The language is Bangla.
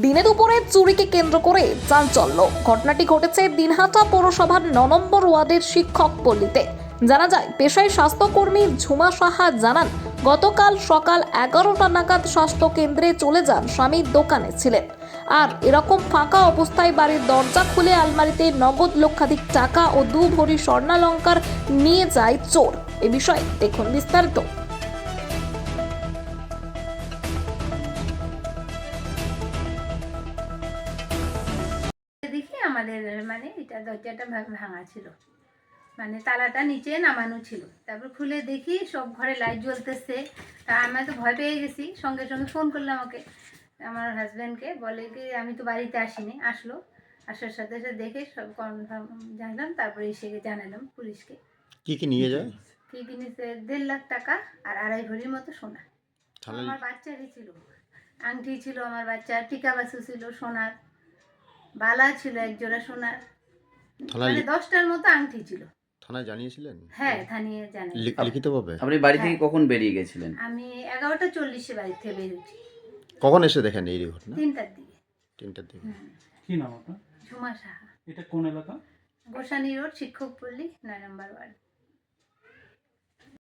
দিনে দুপুরে চুরিকে কেন্দ্র করে চাঞ্চল্য। ঘটনাটি ঘটেছে দিনহাটা পৌরসভার ৯ নম্বর ওয়ার্ডের শিক্ষক পল্লীতে। জানা যায়, পেশায় স্বাস্থ্যকর্মী ঝুমা সাহা জানান, গতকাল সকাল 11টা নাগাদ স্বাস্থ্য কেন্দ্রে চলে যান, স্বামীর দোকানে ছিলেন। আর এরকম ফাঁকা অবস্থায় বাড়ির দরজা খুলে আলমারিতে নগদ লক্ষাধিক টাকা ও 2 ভরি স্বর্ণালংকার নিয়ে যায় চোর। এ বিষয়ে দেখুন বিস্তারিত। দেখি আমাদের এটা দরজাটা ভাঙা ছিল, তালাটা নিচে নামানো ছিল। তারপর খুলে দেখি সব ঘরে লাইট জ্বলতেছে। তা আমি তো ভয় পেয়ে গেছি, সঙ্গে সঙ্গে ফোন করলাম ওকে, আমার হাজব্যান্ডকে। বলে কি আমি তো বাড়িতে আসিনি, আসলো। আসার সাথে সাথে দেখে সব কনফার্ম জানলাম, তারপরে এসে জানালাম পুলিশকে। কি কি নিয়ে যায়? কি কিনেছে? 1.5 লাখ টাকা আর 2.5 ভরির মতো সোনা। আমার বাচ্চারই ছিল, আংটি ছিল আমার বাচ্চার, টিকা বাসু ছিল সোনার, বালা ছিল এক জোড়া সোনার, 10টার মতো আংটি ছিল। থানায় জানিয়েছিলেন? হ্যাঁ, থানিয়ে জানাই। লিখিতভাবে? আপনি বাড়ি থেকে হ্যাঁ। কখন বেরিয়ে গেছিলেন? আমি 11টা 40-এ বাড়ি থেকে বেরোচ্ছি, কখন এসে দেখেন এই ঘটনা? 3টার দিকে। 3টার দিকে। কি নাম আপনার? ঝুমা সাহা, এটা কোন এলাকা? গোসানি রোড, শিক্ষক পল্লী, 9 নম্বর ওয়ার্ড।